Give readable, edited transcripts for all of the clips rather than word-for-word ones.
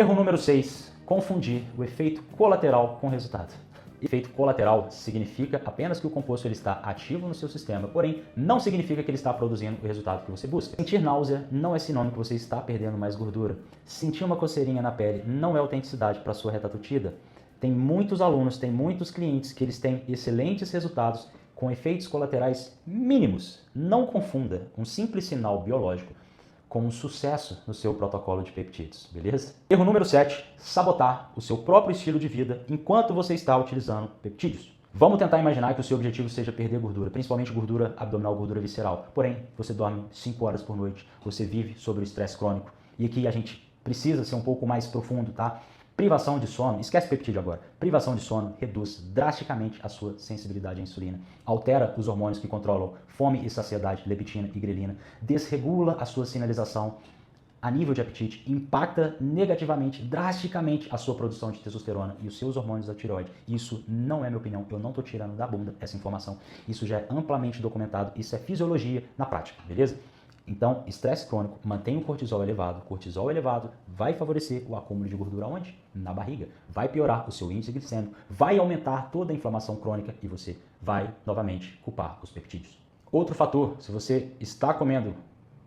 Erro número 6, confundir o efeito colateral com o resultado. Efeito colateral significa apenas que o composto ele está ativo no seu sistema, porém não significa que ele está produzindo o resultado que você busca. Sentir náusea não é sinônimo que você está perdendo mais gordura. Sentir uma coceirinha na pele não é autenticidade para a sua reta tutida. Tem muitos alunos, tem muitos clientes que eles têm excelentes resultados com efeitos colaterais mínimos. Não confunda um simples sinal biológico com um sucesso no seu protocolo de peptídeos, beleza? Erro número 7, sabotar o seu próprio estilo de vida enquanto você está utilizando peptídeos. Vamos tentar imaginar que o seu objetivo seja perder gordura, principalmente gordura abdominal, gordura visceral. Porém, você dorme 5 horas por noite, você vive sob o estresse crônico. E aqui a gente precisa ser um pouco mais profundo, tá? Privação de sono, esquece peptídeo agora, privação de sono reduz drasticamente a sua sensibilidade à insulina, altera os hormônios que controlam fome e saciedade, leptina e grelina, desregula a sua sinalização a nível de apetite, impacta negativamente, drasticamente a sua produção de testosterona e os seus hormônios da tireoide. Isso não é minha opinião, eu não estou tirando da bunda essa informação, isso já é amplamente documentado, isso é fisiologia na prática, beleza? Então, estresse crônico mantém o cortisol elevado vai favorecer o acúmulo de gordura onde? Na barriga. Vai piorar o seu índice glicêmico, vai aumentar toda a inflamação crônica e você vai, novamente, culpar os peptídeos. Outro fator, se você está comendo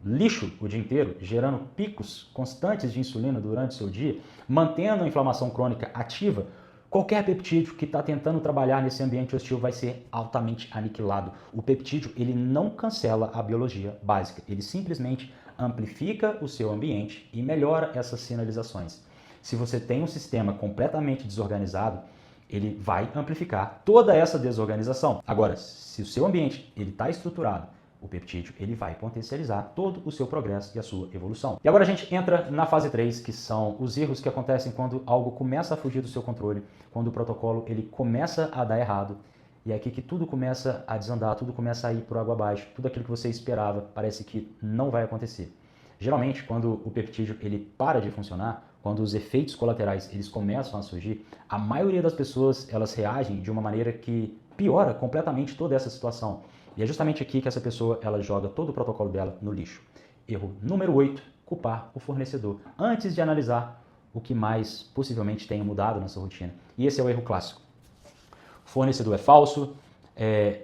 lixo o dia inteiro, gerando picos constantes de insulina durante o seu dia, mantendo a inflamação crônica ativa, qualquer peptídeo que está tentando trabalhar nesse ambiente hostil vai ser altamente aniquilado. O peptídeo ele não cancela a biologia básica, ele simplesmente amplifica o seu ambiente e melhora essas sinalizações. Se você tem um sistema completamente desorganizado, ele vai amplificar toda essa desorganização. Agora, se o seu ambiente está estruturado, o peptídeo ele vai potencializar todo o seu progresso e a sua evolução. E agora a gente entra na fase 3, que são os erros que acontecem quando algo começa a fugir do seu controle, quando o protocolo ele começa a dar errado, e é aqui que tudo começa a desandar, tudo começa a ir por água abaixo, tudo aquilo que você esperava parece que não vai acontecer. Geralmente, quando o peptídeo ele para de funcionar, quando os efeitos colaterais eles começam a surgir, a maioria das pessoas elas reagem de uma maneira que piora completamente toda essa situação. E é justamente aqui que essa pessoa ela joga todo o protocolo dela no lixo. Erro número 8, culpar o fornecedor, antes de analisar o que mais possivelmente tenha mudado na sua rotina. E esse é o erro clássico. O fornecedor é falso,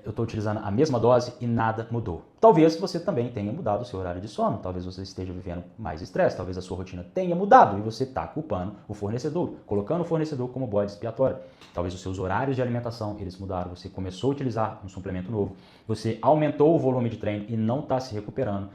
eu estou utilizando a mesma dose e nada mudou. Talvez você também tenha mudado o seu horário de sono, talvez você esteja vivendo mais estresse, talvez a sua rotina tenha mudado e você está culpando o fornecedor, colocando o fornecedor como bode expiatório. Talvez os seus horários de alimentação eles mudaram, você começou a utilizar um suplemento novo, você aumentou o volume de treino e não está se recuperando.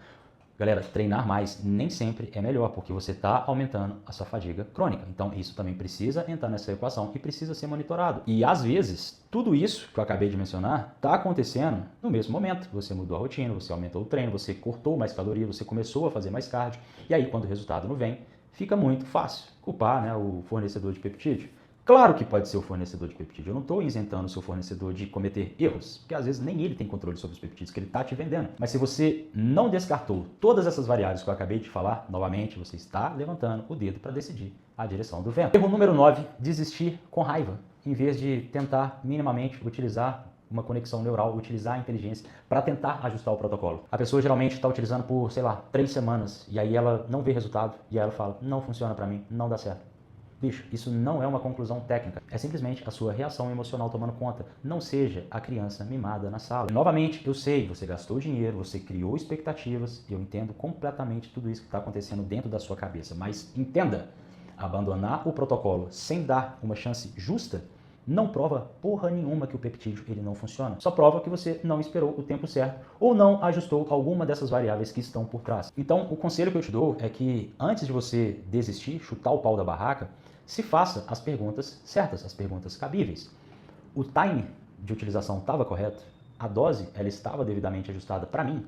Galera, treinar mais nem sempre é melhor, porque você está aumentando a sua fadiga crônica. Então, isso também precisa entrar nessa equação e precisa ser monitorado. E, às vezes, tudo isso que eu acabei de mencionar está acontecendo no mesmo momento. Você mudou a rotina, você aumentou o treino, você cortou mais calorias, você começou a fazer mais cardio. E aí, quando o resultado não vem, fica muito fácil culpar, né, o fornecedor de peptídeo. Claro que pode ser o fornecedor de peptídeo. Eu não estou isentando o seu fornecedor de cometer erros, porque às vezes nem ele tem controle sobre os peptídeos que ele está te vendendo. Mas se você não descartou todas essas variáveis que eu acabei de falar, novamente você está levantando o dedo para decidir a direção do vento. Erro número 9, desistir com raiva, em vez de tentar minimamente utilizar uma conexão neural, utilizar a inteligência para tentar ajustar o protocolo. A pessoa geralmente está utilizando por, 3 semanas, e aí ela não vê resultado, e aí ela fala, não funciona para mim, não dá certo. Bicho, isso não é uma conclusão técnica, é simplesmente a sua reação emocional tomando conta. Não seja a criança mimada na sala. Novamente, eu sei, você gastou dinheiro, você criou expectativas, eu entendo completamente tudo isso que está acontecendo dentro da sua cabeça, mas entenda, abandonar o protocolo sem dar uma chance justa não prova porra nenhuma que o peptídeo ele não funciona. Só prova que você não esperou o tempo certo ou não ajustou alguma dessas variáveis que estão por trás. Então, o conselho que eu te dou é que antes de você desistir, chutar o pau da barraca, se faça as perguntas certas, as perguntas cabíveis. O time de utilização estava correto? A dose ela estava devidamente ajustada para mim?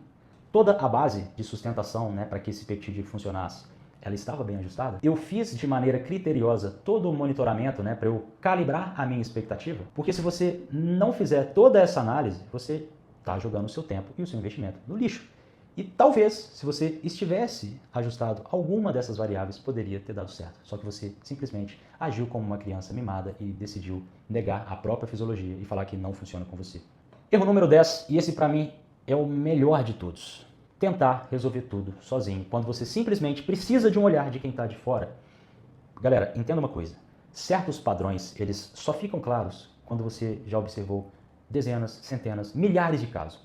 Toda a base de sustentação, né, para que esse peptídeo funcionasse, ela estava bem ajustada? Eu fiz de maneira criteriosa todo o monitoramento, né, para eu calibrar a minha expectativa? Porque se você não fizer toda essa análise, você está jogando o seu tempo e o seu investimento no lixo. E talvez, se você estivesse ajustado alguma dessas variáveis, poderia ter dado certo. Só que você simplesmente agiu como uma criança mimada e decidiu negar a própria fisiologia e falar que não funciona com você. Erro número 10, e esse para mim é o melhor de todos. Tentar resolver tudo sozinho, quando você simplesmente precisa de um olhar de quem está de fora. Galera, entenda uma coisa. Certos padrões, eles só ficam claros quando você já observou dezenas, centenas, milhares de casos.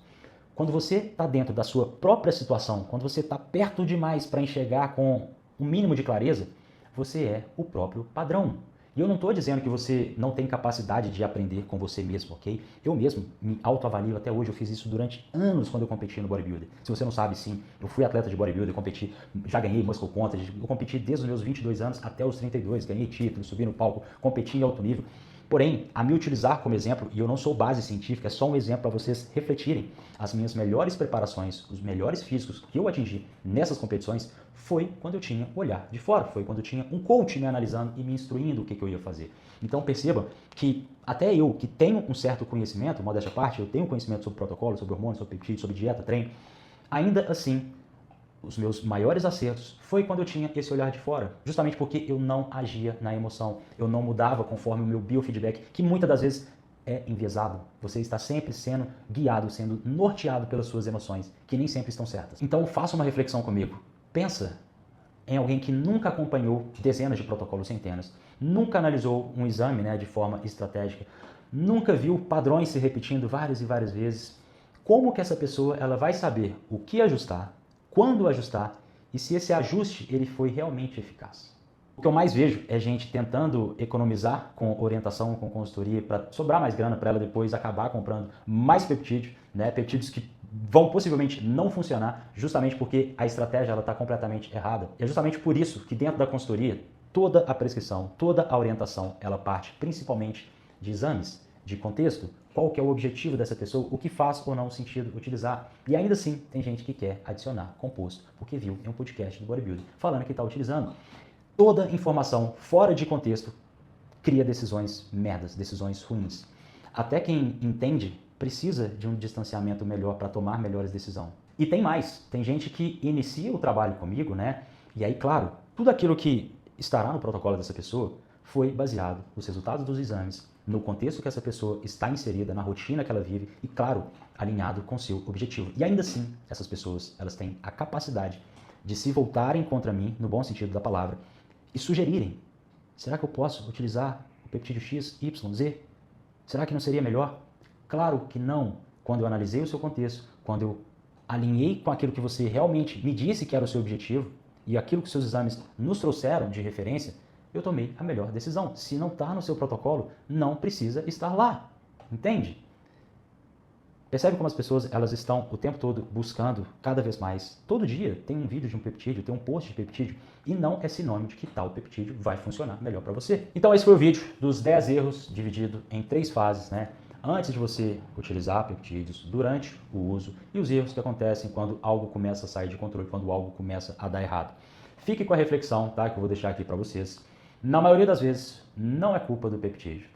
Quando você está dentro da sua própria situação, quando você está perto demais para enxergar com um mínimo de clareza, você é o próprio padrão. E eu não estou dizendo que você não tem capacidade de aprender com você mesmo, ok? Eu mesmo me autoavalio até hoje, eu fiz isso durante anos quando eu competi no bodybuilder. Se você não sabe, sim, eu fui atleta de bodybuilder, competi, já ganhei muscle contest, eu competi desde os meus 22 anos até os 32, ganhei títulos, subi no palco, competi em alto nível. Porém, a me utilizar como exemplo, e eu não sou base científica, é só um exemplo para vocês refletirem, as minhas melhores preparações, os melhores físicos que eu atingi nessas competições foi quando eu tinha olhar de fora, foi quando eu tinha um coach me analisando e me instruindo o que eu ia fazer. Então perceba que até eu, que tenho um certo conhecimento, modéstia à parte, eu tenho conhecimento sobre protocolo, sobre hormônios, sobre peptídeos, sobre dieta, treino, ainda assim, os meus maiores acertos foi quando eu tinha esse olhar de fora, justamente porque eu não agia na emoção, eu não mudava conforme o meu biofeedback, que muitas das vezes é enviesado. Você está sempre sendo guiado, sendo norteado pelas suas emoções, que nem sempre estão certas. Então faça uma reflexão comigo. Pensa em alguém que nunca acompanhou dezenas de protocolos, centenas, nunca analisou um exame, de forma estratégica, nunca viu padrões se repetindo várias e várias vezes. Como que essa pessoa ela vai saber o que ajustar, quando ajustar e se esse ajuste ele foi realmente eficaz? O que eu mais vejo é gente tentando economizar com orientação, com consultoria, para sobrar mais grana para ela depois acabar comprando mais peptídeos, peptídeos que vão possivelmente não funcionar, justamente porque a estratégia está completamente errada. E é justamente por isso que dentro da consultoria, toda a prescrição, toda a orientação, ela parte principalmente de exames, de contexto, qual que é o objetivo dessa pessoa, o que faz ou não sentido utilizar. E ainda assim, tem gente que quer adicionar composto, porque viu em um podcast do bodybuilding falando que está utilizando. Toda informação fora de contexto cria decisões merdas, decisões ruins. Até quem entende precisa de um distanciamento melhor para tomar melhores decisões. E tem mais, tem gente que inicia o trabalho comigo, e aí, claro, tudo aquilo que estará no protocolo dessa pessoa foi baseado nos resultados dos exames, no contexto que essa pessoa está inserida, na rotina que ela vive e, claro, alinhado com seu objetivo. E ainda assim, essas pessoas, elas têm a capacidade de se voltarem contra mim, no bom sentido da palavra, e sugerirem, será que eu posso utilizar o peptídeo X, Y, Z? Será que não seria melhor? Claro que não. Quando eu analisei o seu contexto, quando eu alinhei com aquilo que você realmente me disse que era o seu objetivo e aquilo que seus exames nos trouxeram de referência, eu tomei a melhor decisão. Se não está no seu protocolo, não precisa estar lá. Entende? Percebe como as pessoas elas estão o tempo todo buscando cada vez mais. Todo dia tem um vídeo de um peptídeo, tem um post de peptídeo e não é sinônimo de que tal peptídeo vai funcionar melhor para você. Então esse foi o vídeo dos 10 erros dividido em 3 fases, Antes de você utilizar peptídeos, durante o uso e os erros que acontecem quando algo começa a sair de controle, quando algo começa a dar errado. Fique com a reflexão, que eu vou deixar aqui para vocês. Na maioria das vezes, não é culpa do peptídeo,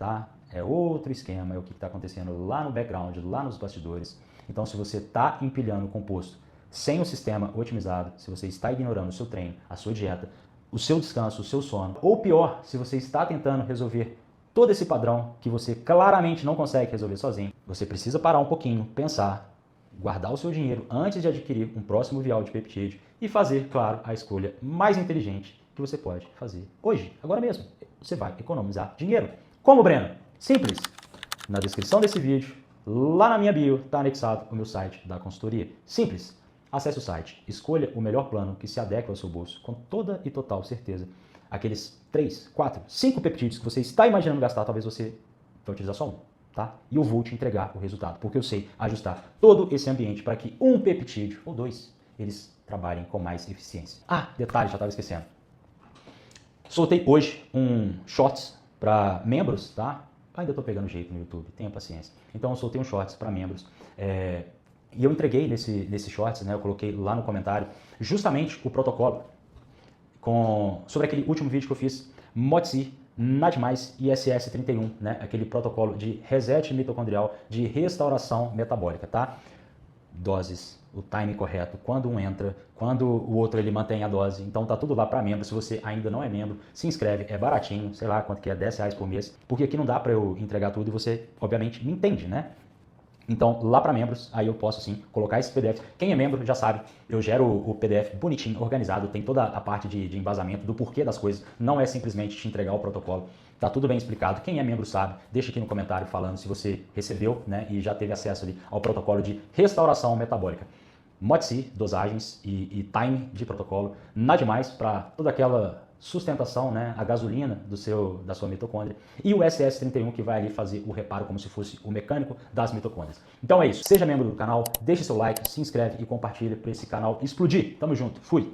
É outro esquema, é o que está acontecendo lá no background, lá nos bastidores. Então, se você está empilhando o composto sem o sistema otimizado, se você está ignorando o seu treino, a sua dieta, o seu descanso, o seu sono, ou pior, se você está tentando resolver todo esse padrão que você claramente não consegue resolver sozinho, você precisa parar um pouquinho, pensar, guardar o seu dinheiro antes de adquirir um próximo vial de peptídeo e fazer, claro, a escolha mais inteligente que você pode fazer hoje, agora mesmo. Você vai economizar dinheiro. Como, Breno? Simples. Na descrição desse vídeo, lá na minha bio, está anexado o meu site da consultoria. Simples. Acesse o site, escolha o melhor plano que se adequa ao seu bolso, com toda e total certeza. Aqueles 3, 4, 5 peptídeos que você está imaginando gastar, talvez você vai utilizar só um, E eu vou te entregar o resultado, porque eu sei ajustar todo esse ambiente para que um peptídeo, ou 2, eles trabalhem com mais eficiência. Detalhe, já estava esquecendo. Soltei hoje um shorts para membros, Ainda estou pegando jeito no YouTube, tenha paciência. Então eu soltei um shorts para membros. E eu entreguei nesse shorts, eu coloquei lá no comentário, justamente o protocolo sobre aquele último vídeo que eu fiz, MOTS-I, NAD+, ISS31, aquele protocolo de reset mitocondrial, de restauração metabólica, Doses, o time correto, quando um entra, quando o outro ele mantém a dose. Então tá tudo lá para membro. Se você ainda não é membro, se inscreve, é baratinho, sei lá quanto que é, R$10 por mês, porque aqui não dá para eu entregar tudo e você, obviamente, me entende, Então, lá para membros, aí eu posso sim colocar esse PDF. Quem é membro já sabe, eu gero o PDF bonitinho, organizado, tem toda a parte de embasamento do porquê das coisas, não é simplesmente te entregar o protocolo. Tá tudo bem explicado. Quem é membro sabe, deixa aqui no comentário falando se você recebeu, né, e já teve acesso ali ao protocolo de restauração metabólica. MODC, dosagens e time de protocolo, nada demais para toda aquela sustentação, né, a gasolina da sua mitocôndria, e o SS31 que vai ali fazer o reparo como se fosse o mecânico das mitocôndrias. Então é isso, seja membro do canal, deixe seu like, se inscreve e compartilha para esse canal explodir. Tamo junto, fui!